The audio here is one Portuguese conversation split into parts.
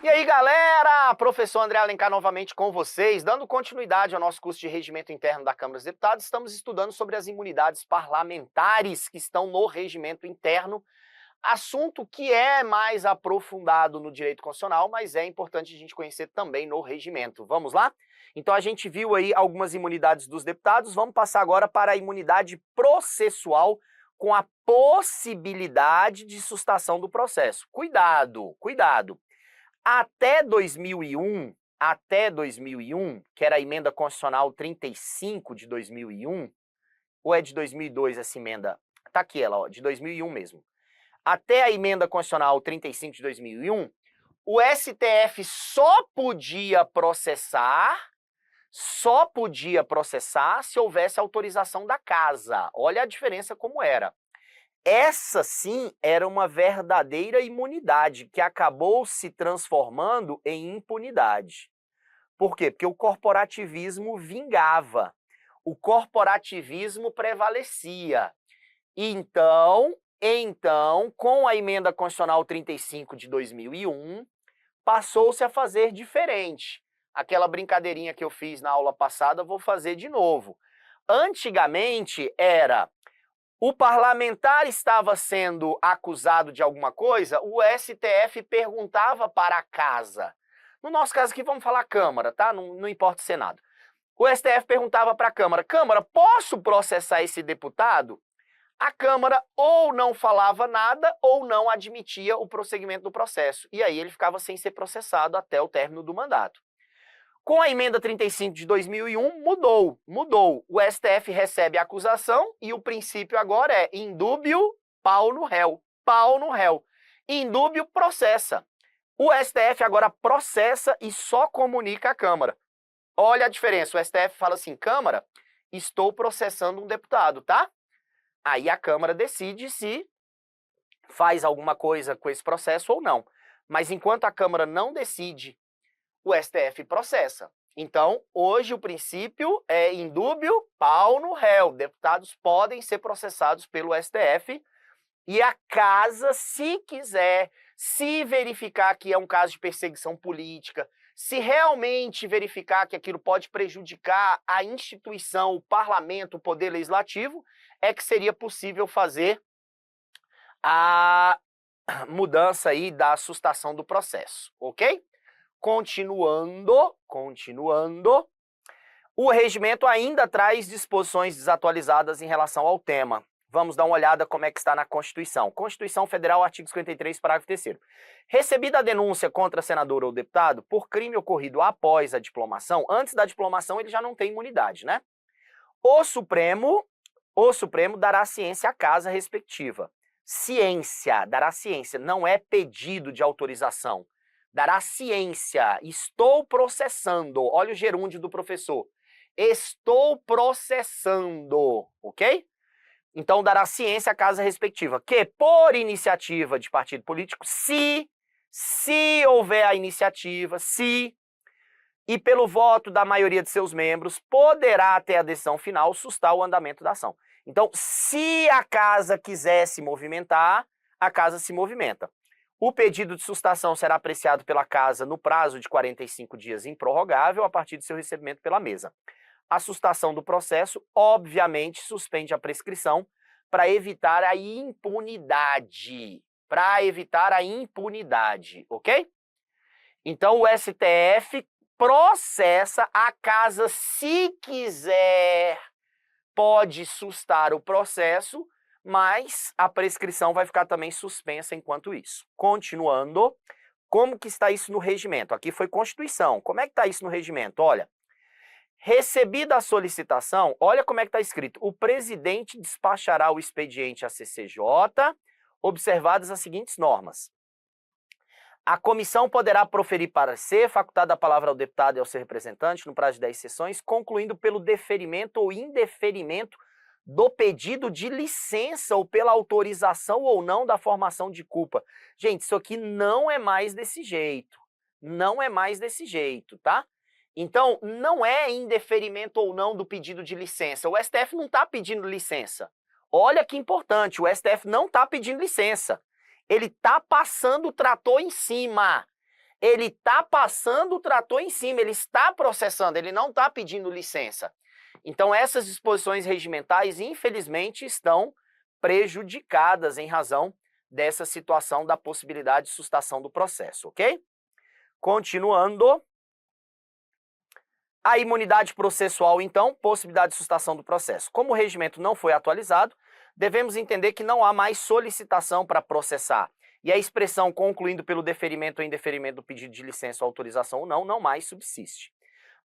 E aí, galera! Professor André Alencar novamente com vocês, dando continuidade ao nosso curso de Regimento Interno da Câmara dos Deputados. Estamos estudando sobre as imunidades parlamentares que estão no Regimento Interno, assunto que é mais aprofundado no direito constitucional, mas é importante a gente conhecer também no regimento. Vamos lá? Então a gente viu aí algumas imunidades dos deputados, vamos passar agora para a imunidade processual com a possibilidade de sustação do processo. Cuidado, cuidado. Até 2001, que era a emenda constitucional 35 de 2001, ou é de 2002 essa emenda? Tá aqui ela, ó, de 2001 mesmo. Até a emenda constitucional 35 de 2001, o STF só podia processar se houvesse autorização da casa. Olha a diferença como era. Essa sim era uma verdadeira imunidade que acabou se transformando em impunidade. Por quê? Porque o corporativismo vingava, o corporativismo prevalecia. Então, com a emenda constitucional 35 de 2001, passou-se a fazer diferente. Aquela brincadeirinha que eu fiz na aula passada, vou fazer de novo. Antigamente era: o parlamentar estava sendo acusado de alguma coisa, o STF perguntava para a casa. No nosso caso aqui, vamos falar Câmara, tá? Não importa o Senado. O STF perguntava para a Câmara: Câmara, posso processar esse deputado? A Câmara ou não falava nada ou não admitia o prosseguimento do processo. E aí ele ficava sem ser processado até o término do mandato. Com a emenda 35 de 2001, mudou. O STF recebe a acusação e o princípio agora é indúbio, pau no réu. Indúbio, processa. O STF agora processa e só comunica à Câmara. Olha a diferença, o STF fala assim: Câmara, estou processando um deputado, tá? Aí a Câmara decide se faz alguma coisa com esse processo ou não. Mas enquanto a Câmara não decide, o STF processa. Então, hoje o princípio é indúbio, pau no réu. Deputados podem ser processados pelo STF e a casa, se quiser, se verificar que é um caso de perseguição política, se realmente verificar que aquilo pode prejudicar a instituição, o parlamento, o poder legislativo, é que seria possível fazer a mudança aí da sustação do processo, ok? Continuando, o regimento ainda traz disposições desatualizadas em relação ao tema. Vamos dar uma olhada como é que está na Constituição. Constituição Federal, artigo 53, parágrafo 3º. Recebida a denúncia contra senador ou deputado por crime ocorrido após a diplomação, antes da diplomação ele já não tem imunidade, né? O Supremo dará ciência à casa respectiva. Dará ciência, não é pedido de autorização. Dará ciência, estou processando, olha o gerúndio do professor, estou processando, ok? Então dará ciência à casa respectiva, que por iniciativa de partido político, se houver a iniciativa, e pelo voto da maioria de seus membros, poderá até a decisão final sustar o andamento da ação. Então, se a casa quiser se movimentar, a casa se movimenta. O pedido de sustação será apreciado pela casa no prazo de 45 dias improrrogável a partir de seu recebimento pela mesa. A sustação do processo, obviamente, suspende a prescrição para evitar a impunidade. Ok? Então, o STF processa, a casa, se quiser, pode sustar o processo, mas a prescrição vai ficar também suspensa enquanto isso. Continuando, como que está isso no regimento? Aqui foi Constituição. Como é que está isso no regimento? Olha, recebida a solicitação, olha como é que está escrito. O presidente despachará o expediente à CCJ, observadas as seguintes normas. A comissão poderá proferir parecer, facultada a palavra ao deputado e ao seu representante, no prazo de 10 sessões, concluindo pelo deferimento ou indeferimento do pedido de licença ou pela autorização ou não da formação de culpa. Gente, isso aqui não é mais desse jeito. Tá? Então, não é indeferimento ou não do pedido de licença. O STF não está pedindo licença. Olha que importante, o STF não está pedindo licença. Ele está passando o trator em cima. ele está passando o trator em cima, ele está processando, ele não está pedindo licença. Então, essas disposições regimentais, infelizmente, estão prejudicadas em razão dessa situação da possibilidade de sustação do processo, ok? Continuando. A imunidade processual, então, possibilidade de sustação do processo. Como o regimento não foi atualizado, devemos entender que não há mais solicitação para processar. E a expressão concluindo pelo deferimento ou indeferimento do pedido de licença ou autorização ou não mais subsiste.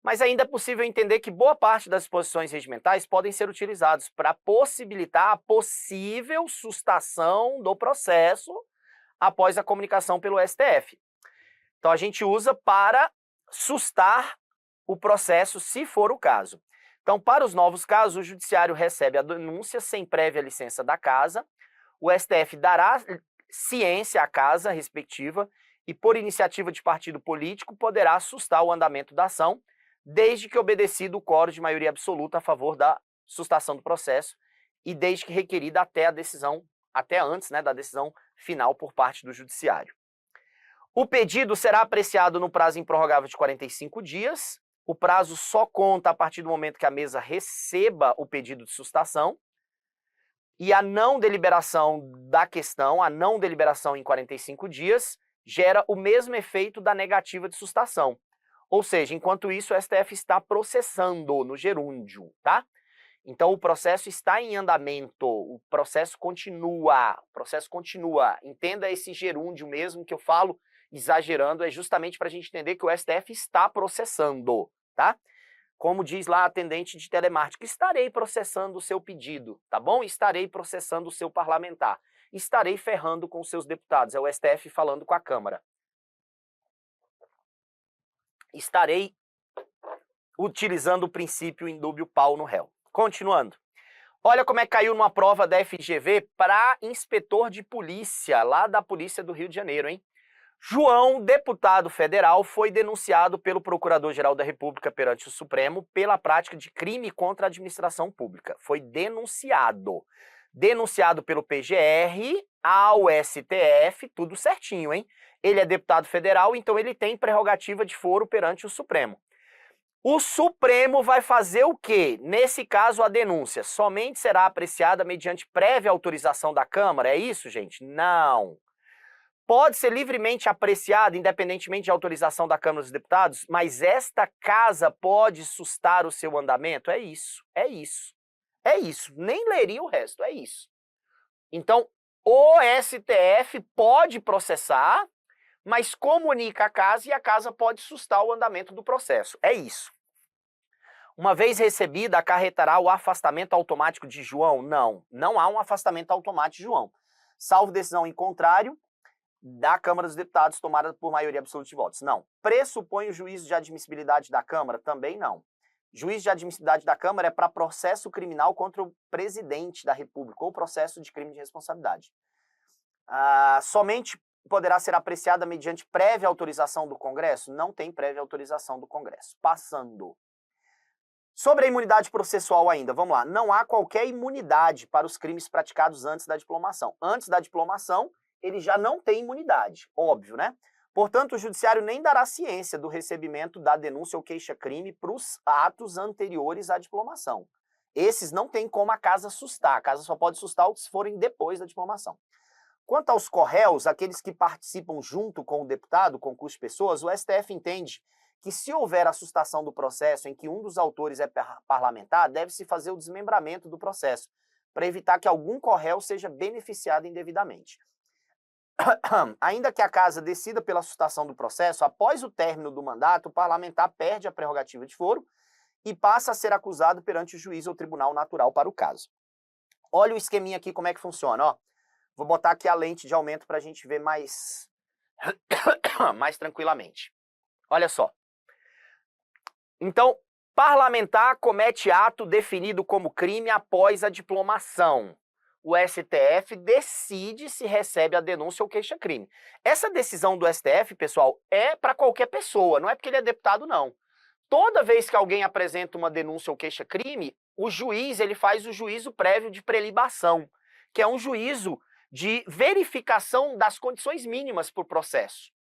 Mas ainda é possível entender que boa parte das disposições regimentais podem ser utilizadas para possibilitar a possível sustação do processo após a comunicação pelo STF. Então, a gente usa para sustar o processo, se for o caso. Então, para os novos casos, o judiciário recebe a denúncia sem prévia licença da casa, o STF dará ciência à casa respectiva e, por iniciativa de partido político, poderá sustar o andamento da ação, desde que obedecido o quórum de maioria absoluta a favor da sustação do processo e desde que requerida até antes da decisão final por parte do judiciário. O pedido será apreciado no prazo improrrogável de 45 dias. O prazo só conta a partir do momento que a mesa receba o pedido de sustação. E a não deliberação da questão, a não deliberação em 45 dias, gera o mesmo efeito da negativa de sustação. Ou seja, enquanto isso, o STF está processando no gerúndio, tá? Então, o processo está em andamento, o processo continua. Entenda esse gerúndio mesmo que eu falo exagerando, é justamente para a gente entender que o STF está processando, tá? Como diz lá a atendente de telemarketing, estarei processando o seu pedido, tá bom? Estarei processando o seu parlamentar. Estarei ferrando com os seus deputados. É o STF falando com a Câmara. Estarei utilizando o princípio indúbio pau no réu. Continuando. Olha como é que caiu numa prova da FGV para inspetor de polícia, lá da Polícia do Rio de Janeiro, hein? João, deputado federal, foi denunciado pelo Procurador-Geral da República perante o Supremo pela prática de crime contra a administração pública. Foi denunciado. Denunciado pelo PGR ao STF, tudo certinho, hein? Ele é deputado federal, então ele tem prerrogativa de foro perante o Supremo. O Supremo vai fazer o quê? Nesse caso, a denúncia somente será apreciada mediante prévia autorização da Câmara? É isso, gente? Não. Pode ser livremente apreciada, independentemente de autorização da Câmara dos Deputados, mas esta casa pode sustar o seu andamento? É isso, é isso, é isso. Nem leria o resto, é isso. Então, o STF pode processar, mas comunica a casa e a casa pode sustar o andamento do processo. É isso. Uma vez recebida, acarretará o afastamento automático de João? Não, não há um afastamento automático de João. Salvo decisão em contrário da Câmara dos Deputados tomada por maioria absoluta de votos. Não. Pressupõe o juízo de admissibilidade da Câmara? Também não. Juízo de admissibilidade da Câmara é para processo criminal contra o presidente da República ou processo de crime de responsabilidade. Somente poderá ser apreciada mediante prévia autorização do Congresso? Não tem prévia autorização do Congresso. Passando. Sobre a imunidade processual ainda, vamos lá. Não há qualquer imunidade para os crimes praticados antes da diplomação. Antes da diplomação, ele já não tem imunidade, óbvio, né? Portanto, o judiciário nem dará ciência do recebimento da denúncia ou queixa-crime para os atos anteriores à diplomação. Esses não tem como a casa sustar, a casa só pode sustar os que forem depois da diplomação. Quanto aos corréus, aqueles que participam junto com o deputado, concurso de pessoas, o STF entende que se houver a sustação do processo em que um dos autores é parlamentar, deve-se fazer o desmembramento do processo, para evitar que algum corréu seja beneficiado indevidamente. Ainda que a casa decida pela sustação do processo, após o término do mandato, o parlamentar perde a prerrogativa de foro e passa a ser acusado perante o juiz ou tribunal natural para o caso. Olha o esqueminha aqui, como é que funciona, ó. Vou botar aqui a lente de aumento para a gente ver mais tranquilamente. Olha só. Então, parlamentar comete ato definido como crime após a diplomação. O STF decide se recebe a denúncia ou queixa-crime. Essa decisão do STF, pessoal, é para qualquer pessoa, não é porque ele é deputado, não. Toda vez que alguém apresenta uma denúncia ou queixa-crime, o juiz ele faz o juízo prévio de prelibação, que é um juízo de verificação das condições mínimas para o processo.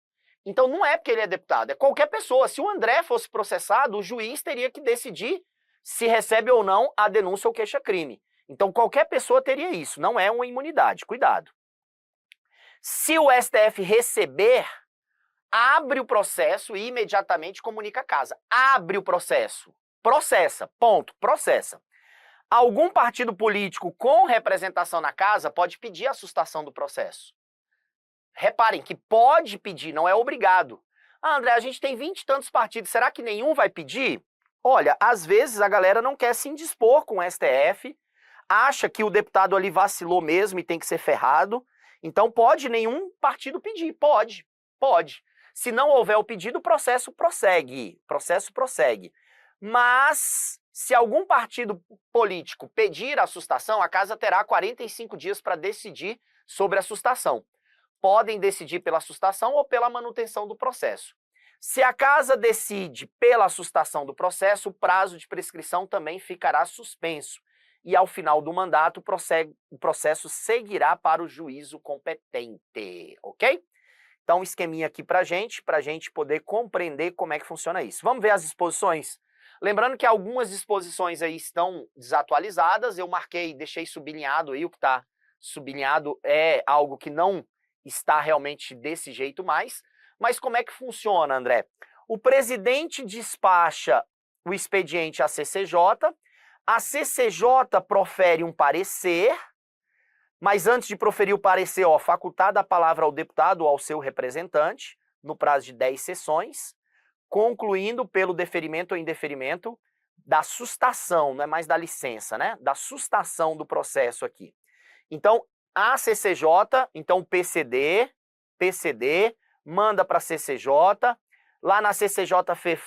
Então não é porque ele é deputado, é qualquer pessoa. Se o André fosse processado, o juiz teria que decidir se recebe ou não a denúncia ou queixa-crime. Então qualquer pessoa teria isso, não é uma imunidade, cuidado. Se o STF receber, abre o processo e imediatamente comunica a casa. Abre o processo. Processa, ponto, processa. Algum partido político com representação na casa pode pedir a sustação do processo. Reparem que pode pedir, não é obrigado. Ah, André, a gente tem 20 e tantos partidos, será que nenhum vai pedir? Olha, às vezes a galera não quer se indispor com o STF, acha que o deputado ali vacilou mesmo e tem que ser ferrado, então pode nenhum partido pedir, pode. Se não houver o pedido, o processo prossegue, Mas, se algum partido político pedir a sustação, a casa terá 45 dias para decidir sobre a sustação. Podem decidir pela sustação ou pela manutenção do processo. Se a casa decide pela sustação do processo, o prazo de prescrição também ficará suspenso. E ao final do mandato, o processo seguirá para o juízo competente, ok? Então, um esqueminha aqui para a gente poder compreender como é que funciona isso. Vamos ver as disposições? Lembrando que algumas disposições aí estão desatualizadas, eu marquei, deixei sublinhado aí, o que está sublinhado é algo que não está realmente desse jeito mais. Mas como é que funciona, André? O presidente despacha o expediente à CCJ, a CCJ profere um parecer, mas antes de proferir o parecer, facultada a palavra ao deputado ou ao seu representante, no prazo de 10 sessões, concluindo pelo deferimento ou indeferimento da sustação, não é mais da licença, né? Da sustação do processo aqui. Então, a CCJ, então o PCD, manda para a CCJ, lá na CCJC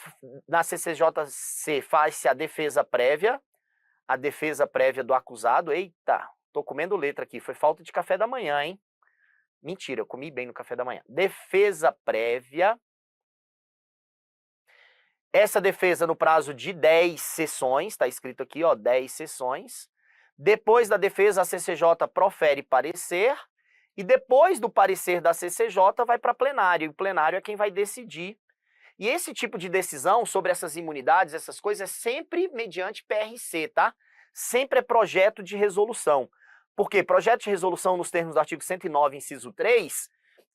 faz-se a defesa prévia do acusado. Eita, tô comendo letra aqui, foi falta de café da manhã, hein? Mentira, eu comi bem no café da manhã. Defesa prévia. Essa defesa no prazo de 10 sessões, está escrito aqui, 10 sessões. Depois da defesa, a CCJ profere parecer, e depois do parecer da CCJ vai para plenário, e o plenário é quem vai decidir. E esse tipo de decisão sobre essas imunidades, essas coisas, é sempre mediante PRC, tá? Sempre é projeto de resolução. Por quê? Projeto de resolução, nos termos do artigo 109, inciso 3,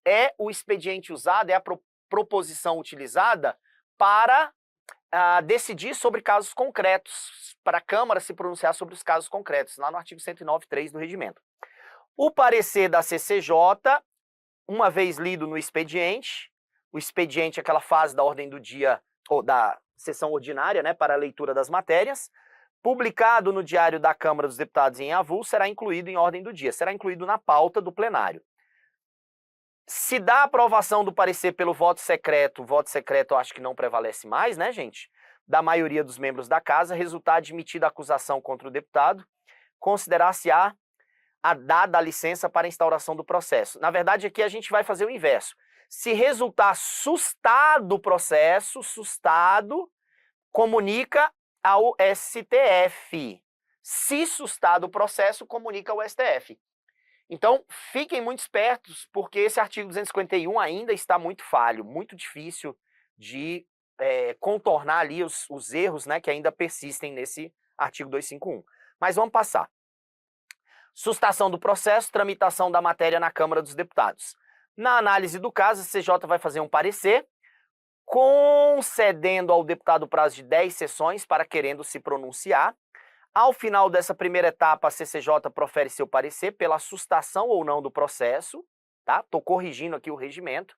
é o expediente usado, é a proposição utilizada para decidir sobre casos concretos, para a Câmara se pronunciar sobre os casos concretos, lá no artigo 109.3 do Regimento. O parecer da CCJ, uma vez lido no expediente, o expediente é aquela fase da ordem do dia, ou da sessão ordinária, né, para a leitura das matérias, publicado no Diário da Câmara dos Deputados em avulso, será incluído em ordem do dia, será incluído na pauta do plenário. Se dá aprovação do parecer pelo voto secreto eu acho que não prevalece mais, né, gente? Da maioria dos membros da casa, resultar admitida a acusação contra o deputado, considerar-se-á a dada a licença para a instauração do processo. Na verdade, aqui a gente vai fazer o inverso. Se resultar sustado o processo, comunica ao STF. Se sustado o processo, comunica ao STF. Então, fiquem muito espertos, porque esse artigo 251 ainda está muito falho, muito difícil de contornar ali os erros, né, que ainda persistem nesse artigo 251. Mas vamos passar. Sustação do processo, tramitação da matéria na Câmara dos Deputados. Na análise do caso, a CCJ vai fazer um parecer, concedendo ao deputado o prazo de 10 sessões para querendo se pronunciar. Ao final dessa primeira etapa, a CCJ profere seu parecer pela sustação ou não do processo, tá? Estou corrigindo aqui o regimento.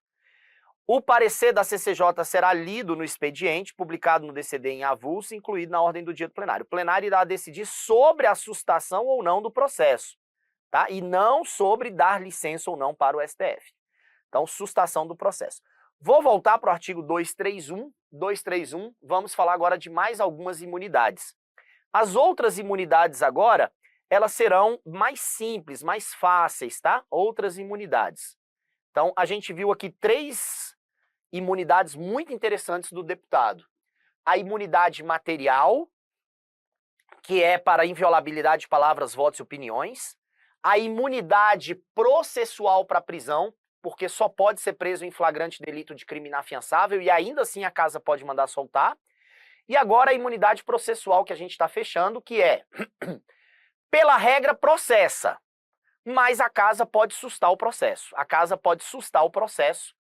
O parecer da CCJ será lido no expediente, publicado no DCD em avulso, incluído na ordem do dia do plenário. O plenário irá decidir sobre a sustação ou não do processo, tá? E não sobre dar licença ou não para o STF. Então, sustação do processo. Vou voltar para o artigo 231. Vamos falar agora de mais algumas imunidades. As outras imunidades agora, elas serão mais simples, mais fáceis, tá? Outras imunidades. Então, a gente viu aqui 3 imunidades muito interessantes do deputado. A imunidade material, que é para inviolabilidade de palavras, votos e opiniões. A imunidade processual para prisão, porque só pode ser preso em flagrante delito de crime inafiançável e ainda assim a casa pode mandar soltar. E agora a imunidade processual que a gente está fechando, que é, pela regra, processa, mas a casa pode sustar o processo. A casa pode sustar o processo,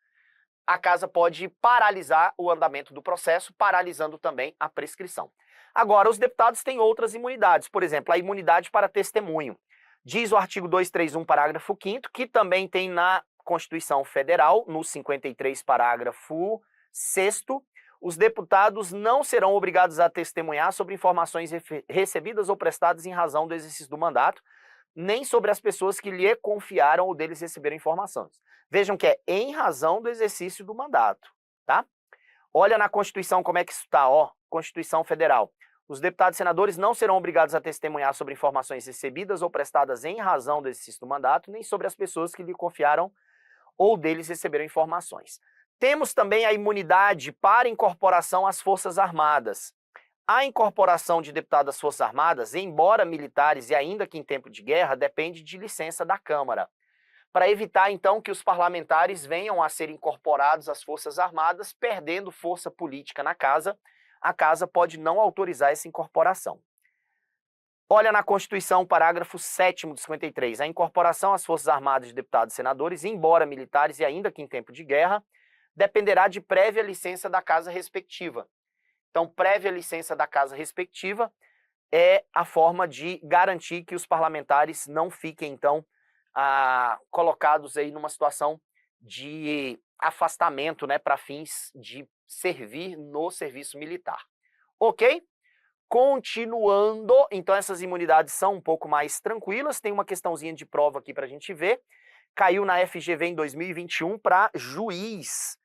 a casa pode paralisar o andamento do processo, paralisando também a prescrição. Agora, os deputados têm outras imunidades, por exemplo, a imunidade para testemunho. Diz o artigo 231, parágrafo 5º, que também tem na Constituição Federal, no 53, parágrafo 6º, os deputados não serão obrigados a testemunhar sobre informações recebidas ou prestadas em razão do exercício do mandato, nem sobre as pessoas que lhe confiaram ou deles receberam informações. Vejam que é em razão do exercício do mandato, tá? Olha na Constituição como é que isso está, ó, Constituição Federal. Os deputados e senadores não serão obrigados a testemunhar sobre informações recebidas ou prestadas em razão do exercício do mandato, nem sobre as pessoas que lhe confiaram ou deles receberam informações. Temos também a imunidade para incorporação às Forças Armadas. A incorporação de deputados às Forças Armadas, embora militares e ainda que em tempo de guerra, depende de licença da Câmara. Para evitar, então, que os parlamentares venham a ser incorporados às Forças Armadas, perdendo força política na casa, a casa pode não autorizar essa incorporação. Olha na Constituição, parágrafo 7º de 53. A incorporação às Forças Armadas de deputados e senadores, embora militares e ainda que em tempo de guerra, dependerá de prévia licença da casa respectiva. Então, prévia licença da casa respectiva é a forma de garantir que os parlamentares não fiquem, então, colocados aí numa situação de afastamento, né, para fins de servir no serviço militar. Ok? Continuando, então essas imunidades são um pouco mais tranquilas, tem uma questãozinha de prova aqui para a gente ver. Caiu na FGV em 2021 para juiz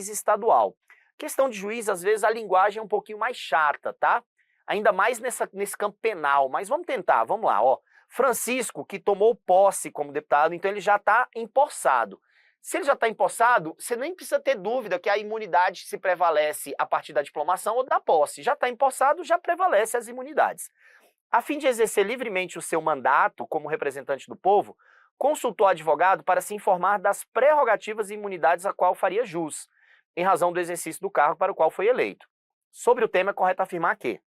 estadual. Questão de juiz, às vezes a linguagem é um pouquinho mais chata, tá? Ainda mais nesse campo penal, mas vamos tentar, vamos lá, ó. Francisco, que tomou posse como deputado, então ele já está empossado. Se ele já está empossado, você nem precisa ter dúvida que a imunidade se prevalece a partir da diplomação ou da posse. Já está empossado, já prevalece as imunidades. A fim de exercer livremente o seu mandato como representante do povo, consultou advogado para se informar das prerrogativas e imunidades a qual faria jus, em razão do exercício do cargo para o qual foi eleito. Sobre o tema, é correto afirmar que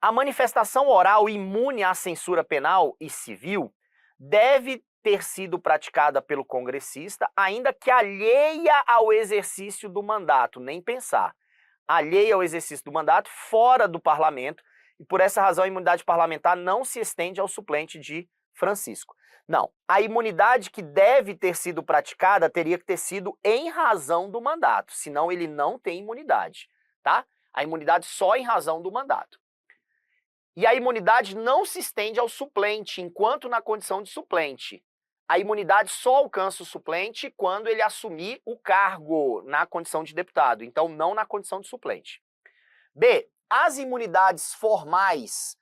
a manifestação oral imune à censura penal e civil deve ter sido praticada pelo congressista, ainda que alheia ao exercício do mandato, nem pensar. Alheia ao exercício do mandato, fora do parlamento, e por essa razão a imunidade parlamentar não se estende ao suplente de Francisco. Não, a imunidade que deve ter sido praticada teria que ter sido em razão do mandato, senão ele não tem imunidade, tá? A imunidade só em razão do mandato. E a imunidade não se estende ao suplente, enquanto na condição de suplente. A imunidade só alcança o suplente quando ele assumir o cargo na condição de deputado, então não na condição de suplente. B, as imunidades formais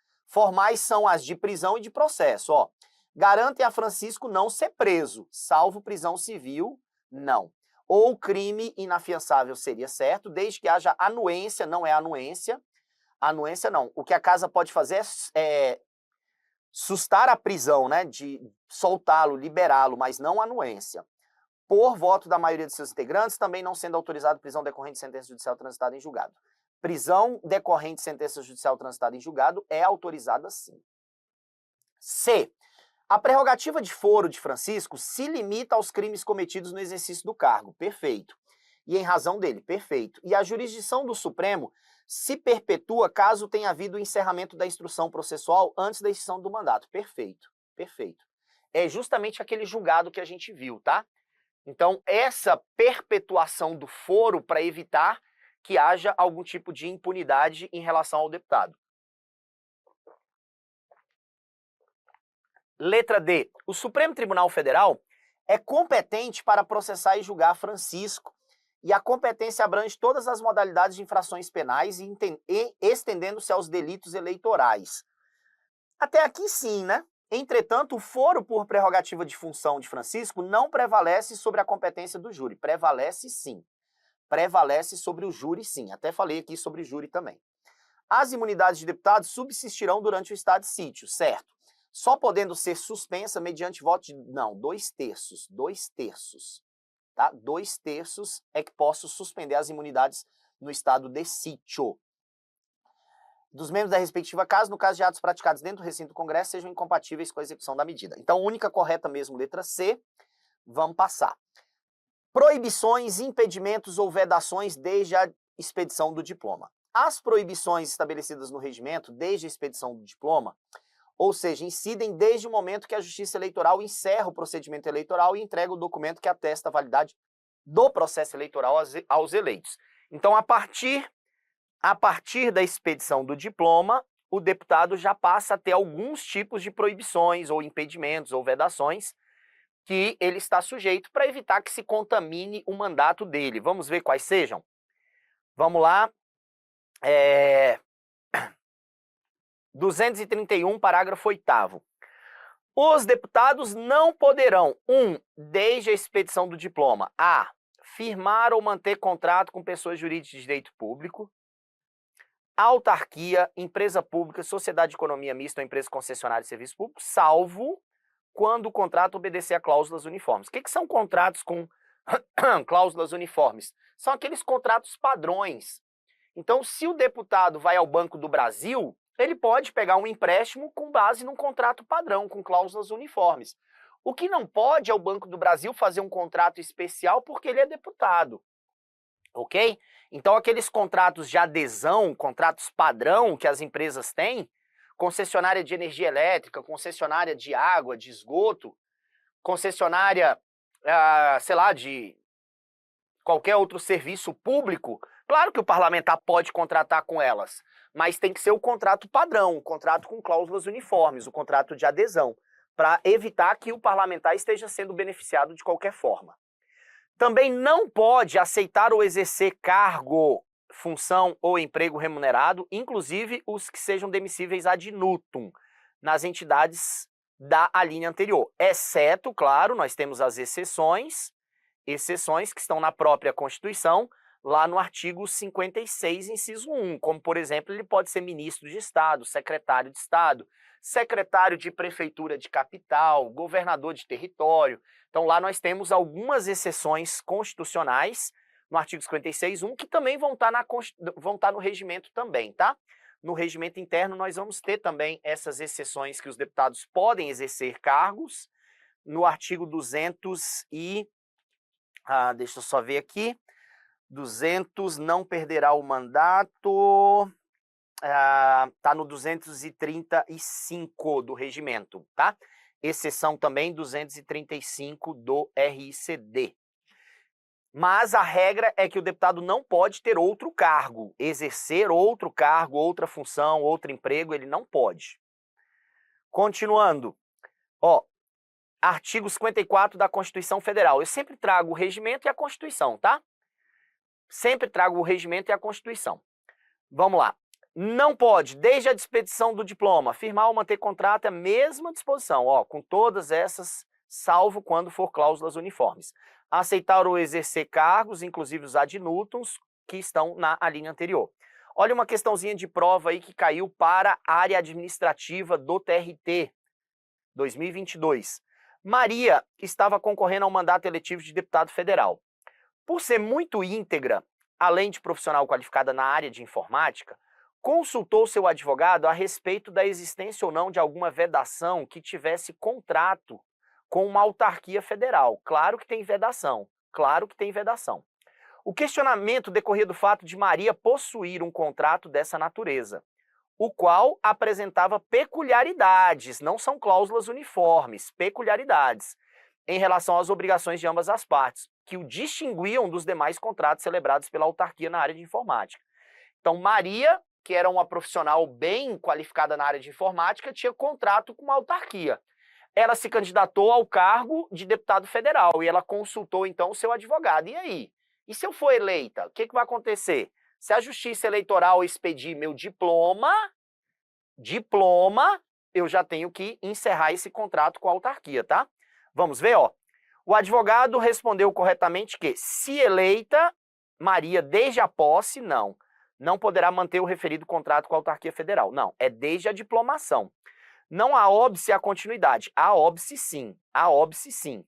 são as de prisão e de processo, ó. Garantem a Francisco não ser preso, salvo prisão civil, não. Ou crime inafiançável seria certo, desde que haja anuência, não é anuência. Anuência não. O que a casa pode fazer é sustar a prisão, né, de soltá-lo, liberá-lo, mas não anuência. Por voto da maioria de seus integrantes, também não sendo autorizado prisão decorrente de sentença judicial transitada em julgado. Prisão decorrente de sentença judicial transitada em julgado é autorizada sim. C. A prerrogativa de foro de Francisco se limita aos crimes cometidos no exercício do cargo. Perfeito. E em razão dele. Perfeito. E a jurisdição do Supremo se perpetua caso tenha havido o encerramento da instrução processual antes da extinção do mandato. Perfeito. Perfeito. É justamente aquele julgado que a gente viu, tá? Então, essa perpetuação do foro para evitar que haja algum tipo de impunidade em relação ao deputado. Letra D. O Supremo Tribunal Federal é competente para processar e julgar Francisco, e a competência abrange todas as modalidades de infrações penais e estendendo-se aos delitos eleitorais. Até aqui sim, né? Entretanto, o foro por prerrogativa de função de Francisco não prevalece sobre a competência do júri. Prevalece sim. Prevalece sobre o júri sim. Até falei aqui sobre o júri também. As imunidades de deputados subsistirão durante o estado de sítio, certo? só podendo ser suspensa mediante voto de, não, 2/3, 2/3, tá? 2/3 é que posso suspender as imunidades no estado de sítio. Dos membros da respectiva casa, no caso de atos praticados dentro do recinto do Congresso, sejam incompatíveis com a execução da medida. Então, única correta mesmo, letra C, vamos passar. Proibições, impedimentos ou vedações desde a expedição do diploma. As proibições estabelecidas no regimento desde a expedição do diploma, ou seja, incidem desde o momento que a Justiça Eleitoral encerra o procedimento eleitoral e entrega o documento que atesta a validade do processo eleitoral aos eleitos. Então, a partir da expedição do diploma, o deputado já passa a ter alguns tipos de proibições, ou impedimentos, ou vedações, que ele está sujeito para evitar que se contamine o mandato dele. Vamos ver quais sejam? Vamos lá. 231, parágrafo 8º. Os deputados não poderão, desde a expedição do diploma, a. Firmar ou manter contrato com pessoas jurídicas de direito público, autarquia, empresa pública, sociedade de economia mista ou empresa concessionária de serviço público, salvo quando o contrato obedecer a cláusulas uniformes. O que são contratos com cláusulas uniformes? São aqueles contratos padrões. Então, se o deputado vai ao Banco do Brasil, ele pode pegar um empréstimo com base num contrato padrão, com cláusulas uniformes. O que não pode é o Banco do Brasil fazer um contrato especial porque ele é deputado. Ok? Então, aqueles contratos de adesão, contratos padrão que as empresas têm, concessionária de energia elétrica, concessionária de água, de esgoto, concessionária, sei lá, de qualquer outro serviço público, claro que o parlamentar pode contratar com elas, mas tem que ser o contrato padrão, o contrato com cláusulas uniformes, o contrato de adesão, para evitar que o parlamentar esteja sendo beneficiado de qualquer forma. Também não pode aceitar ou exercer cargo, função ou emprego remunerado, inclusive os que sejam demissíveis ad nutum, nas entidades da alínea anterior. Exceto, claro, nós temos as exceções que estão na própria Constituição, lá no artigo 56, inciso 1, como, por exemplo, ele pode ser ministro de Estado, secretário de Estado, secretário de prefeitura de capital, governador de território. Então, lá nós temos algumas exceções constitucionais, no artigo 56, 1, que também vão estar no regimento também, tá? No regimento interno, nós vamos ter também essas exceções que os deputados podem exercer cargos. No artigo 200 e... deixa eu só ver aqui. 200, não perderá o mandato... tá no 235 do regimento, tá? Exceção também 235 do RICD. Mas a regra é que o deputado não pode ter outro cargo, exercer outro cargo, outra função, outro emprego, ele não pode. Continuando, artigo 54 da Constituição Federal. Eu sempre trago o regimento e a Constituição, tá? Sempre trago o regimento e a Constituição. Vamos lá. Não pode, desde a expedição do diploma, firmar ou manter contrato é a mesma disposição, com todas essas, salvo quando for cláusulas uniformes. Aceitar ou exercer cargos, inclusive os ad nutums, que estão na linha anterior. Olha uma questãozinha de prova aí que caiu para a área administrativa do TRT 2022. Maria estava concorrendo ao mandato eletivo de deputado federal. Por ser muito íntegra, além de profissional qualificada na área de informática, consultou seu advogado a respeito da existência ou não de alguma vedação que tivesse contrato com uma autarquia federal. Claro que tem vedação, claro que tem vedação. O questionamento decorria do fato de Maria possuir um contrato dessa natureza, o qual apresentava peculiaridades, não são cláusulas uniformes, peculiaridades, em relação às obrigações de ambas as partes, que o distinguiam dos demais contratos celebrados pela autarquia na área de informática. Então, Maria, que era uma profissional bem qualificada na área de informática, tinha contrato com uma autarquia. Ela se candidatou ao cargo de deputado federal e ela consultou, então, o seu advogado. E aí? E se eu for eleita, o que vai acontecer? Se a Justiça Eleitoral expedir meu diploma, eu já tenho que encerrar esse contrato com a autarquia, tá? Vamos ver, O advogado respondeu corretamente que, se eleita, Maria, desde a posse, não poderá manter o referido contrato com a autarquia federal. Não, é desde a diplomação. Não há óbice à continuidade. Há óbice sim. Há óbice sim.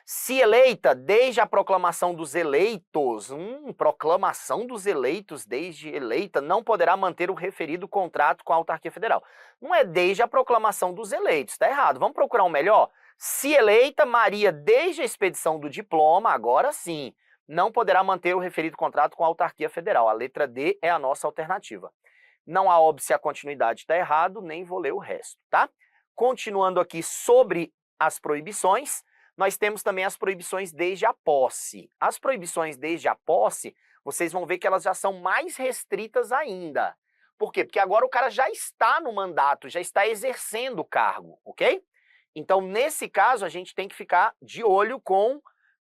Se eleita desde a proclamação dos eleitos, proclamação dos eleitos desde eleita, não poderá manter o referido contrato com a autarquia federal. Não é desde a proclamação dos eleitos, está errado. Vamos procurar um melhor? Se eleita, Maria, desde a expedição do diploma, agora sim, não poderá manter o referido contrato com a autarquia federal. A letra D é a nossa alternativa. Não há óbice à continuidade, está errado, nem vou ler o resto, tá? Continuando aqui sobre as proibições, nós temos também as proibições desde a posse. As proibições desde a posse, vocês vão ver que elas já são mais restritas ainda. Por quê? Porque agora o cara já está no mandato, já está exercendo o cargo, ok? Então, nesse caso, a gente tem que ficar de olho com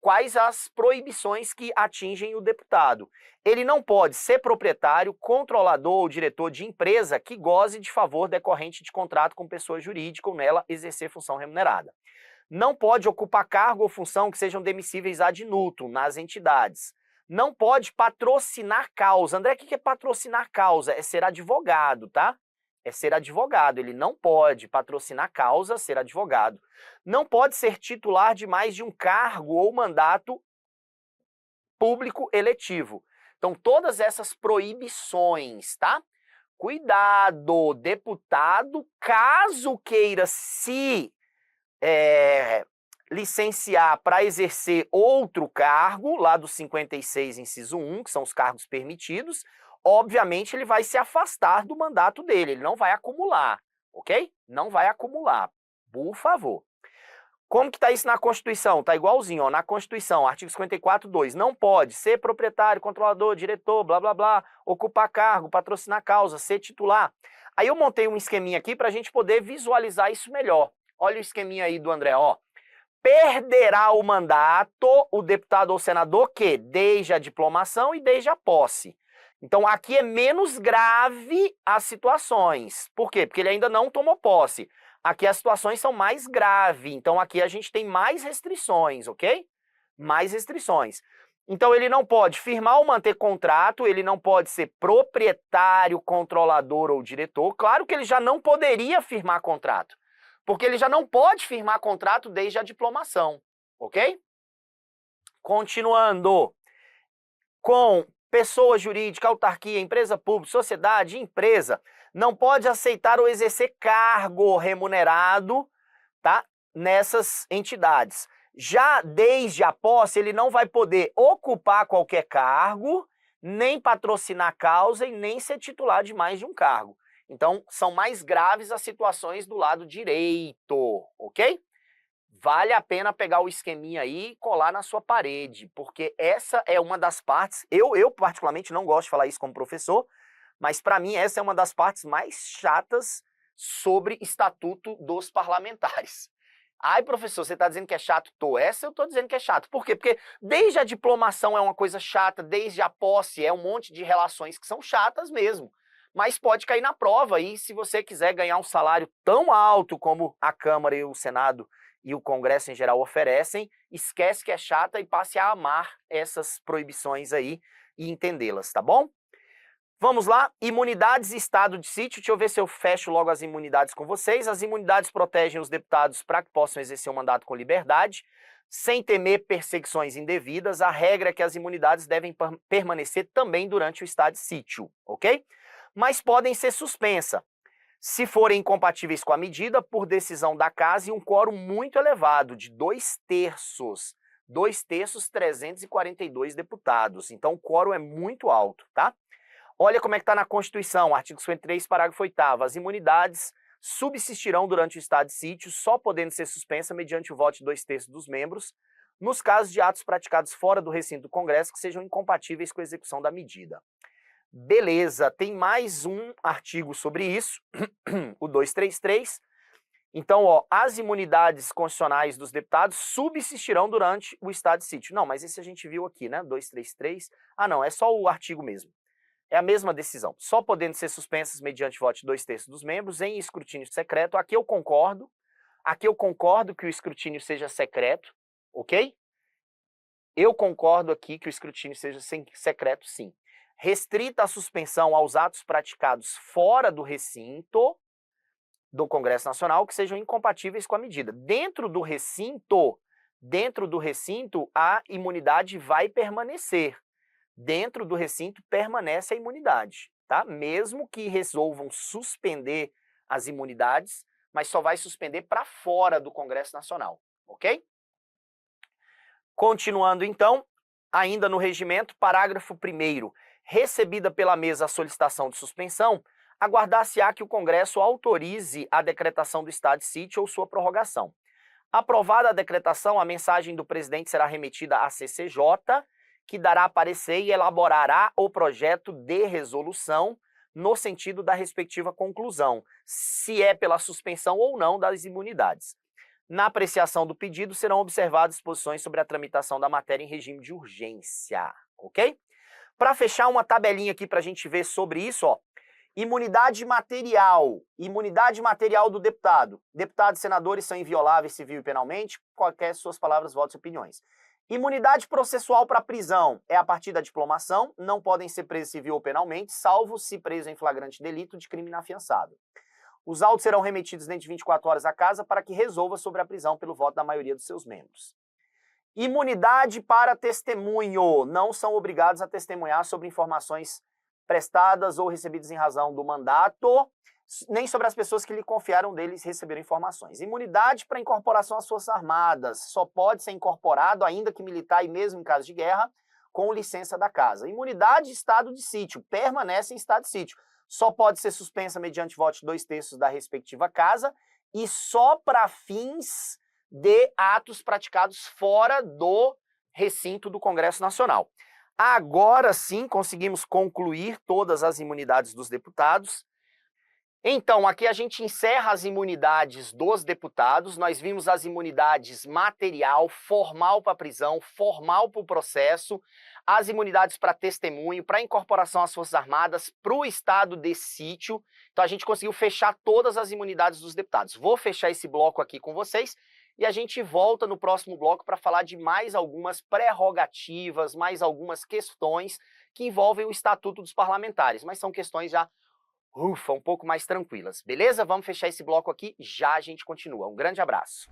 quais as proibições que atingem o deputado. Ele não pode ser proprietário, controlador ou diretor de empresa que goze de favor decorrente de contrato com pessoa jurídica ou nela exercer função remunerada. Não pode ocupar cargo ou função que sejam demissíveis ad nutum nas entidades. Não pode patrocinar causa. André, o que é patrocinar causa? É ser advogado, tá? É ser advogado. Ele não pode patrocinar causa, ser advogado. Não pode ser titular de mais de um cargo ou mandato público eletivo. Então, todas essas proibições, tá? Cuidado, deputado, caso queira se licenciar para exercer outro cargo, lá do 56, inciso 1, que são os cargos permitidos, obviamente ele vai se afastar do mandato dele, ele não vai acumular, ok? Não vai acumular, por favor. Como que está isso na Constituição? Está igualzinho, ó, na Constituição, artigo 54, 2, não pode ser proprietário, controlador, diretor, blá, blá, blá, ocupar cargo, patrocinar causa, ser titular. Aí eu montei um esqueminha aqui para a gente poder visualizar isso melhor. Olha o esqueminha aí do André, ó. Perderá o mandato o deputado ou senador que, desde a diplomação e desde a posse. Então, aqui é menos grave as situações. Por quê? Porque ele ainda não tomou posse. Aqui as situações são mais graves. Então, aqui a gente tem mais restrições, ok? Mais restrições. Então, ele não pode firmar ou manter contrato, ele não pode ser proprietário, controlador ou diretor. Claro que ele já não poderia firmar contrato, porque ele já não pode firmar contrato desde a diplomação, ok? Continuando com pessoa jurídica, autarquia, empresa pública, sociedade, empresa, não pode aceitar ou exercer cargo remunerado, tá? Nessas entidades. Já desde a posse, ele não vai poder ocupar qualquer cargo, nem patrocinar causa e nem ser titular de mais de um cargo. Então, são mais graves as situações do lado direito, ok? Vale a pena pegar o esqueminha aí e colar na sua parede, porque essa é uma das partes, eu particularmente não gosto de falar isso como professor, mas para mim essa é uma das partes mais chatas sobre estatuto dos parlamentares. Ai, professor, você está dizendo que é chato? Essa eu estou dizendo que é chato. Por quê? Porque desde a diplomação é uma coisa chata, desde a posse é um monte de relações que são chatas mesmo. Mas pode cair na prova e se você quiser ganhar um salário tão alto como a Câmara e o Senado e o Congresso em geral oferecem, esquece que é chata e passe a amar essas proibições aí e entendê-las, tá bom? Vamos lá, imunidades e estado de sítio. Deixa eu ver se eu fecho logo as imunidades com vocês. As imunidades protegem os deputados para que possam exercer o mandato com liberdade, sem temer perseguições indevidas. A regra é que as imunidades devem permanecer também durante o estado de sítio, ok? Mas podem ser suspensas se forem incompatíveis com a medida por decisão da casa e um quórum muito elevado, de 2/3. 2/3, 342 deputados. Então o quórum é muito alto, tá? Olha como é que está na Constituição, artigo 53, parágrafo 8º. As imunidades subsistirão durante o estado de sítio, só podendo ser suspensa mediante o voto de 2/3 dos membros, nos casos de atos praticados fora do recinto do Congresso que sejam incompatíveis com a execução da medida. Beleza, tem mais um artigo sobre isso, o 233. Então, ó, as imunidades constitucionais dos deputados subsistirão durante o estado de sítio. Não, mas esse a gente viu aqui, né? 233. Ah, não, é só o artigo mesmo. É a mesma decisão, só podendo ser suspensas mediante voto de 2/3 dos membros em escrutínio secreto. Aqui eu concordo que o escrutínio seja secreto, ok? Eu concordo aqui que o escrutínio seja secreto, sim. Restrita a suspensão aos atos praticados fora do recinto, do Congresso Nacional que sejam incompatíveis com a medida. Dentro do recinto, a imunidade vai permanecer. Dentro do recinto permanece a imunidade, tá? Mesmo que resolvam suspender as imunidades, mas só vai suspender para fora do Congresso Nacional, ok? Continuando então, ainda no regimento, parágrafo 1º. Recebida pela mesa a solicitação de suspensão, aguardar-se-á que o Congresso autorize a decretação do estado de sítio ou sua prorrogação. Aprovada a decretação, a mensagem do presidente será remetida à CCJ, que dará parecer e elaborará o projeto de resolução no sentido da respectiva conclusão, se é pela suspensão ou não das imunidades. Na apreciação do pedido, serão observadas disposições sobre a tramitação da matéria em regime de urgência, ok? Para fechar uma tabelinha aqui para a gente ver sobre isso, ó, imunidade material do deputado. Deputados e senadores são invioláveis civil e penalmente, qualquer suas palavras, votos e opiniões. Imunidade processual para prisão é a partir da diplomação, não podem ser presos civil ou penalmente, salvo se preso em flagrante delito de crime inafiançável. Os autos serão remetidos dentro de 24 horas à casa para que resolva sobre a prisão pelo voto da maioria dos seus membros. Imunidade para testemunho. Não são obrigados a testemunhar sobre informações prestadas ou recebidas em razão do mandato, nem sobre as pessoas que lhe confiaram deles receberam informações. Imunidade para incorporação às Forças Armadas. Só pode ser incorporado, ainda que militar e mesmo em caso de guerra, com licença da casa. Imunidade de estado de sítio. Permanece em estado de sítio. Só pode ser suspensa mediante voto de 2/3 da respectiva casa e só para fins de atos praticados fora do recinto do Congresso Nacional. Agora sim conseguimos concluir todas as imunidades dos deputados. Então, aqui a gente encerra as imunidades dos deputados. Nós vimos as imunidades material, formal para prisão, formal para o processo, as imunidades para testemunho, para incorporação às Forças Armadas, para o estado de sítio. Então, a gente conseguiu fechar todas as imunidades dos deputados. Vou fechar esse bloco aqui com vocês e a gente volta no próximo bloco para falar de mais algumas prerrogativas, mais algumas questões que envolvem o Estatuto dos Parlamentares, mas são questões já um pouco mais tranquilas, beleza? Vamos fechar esse bloco aqui, já a gente continua. Um grande abraço.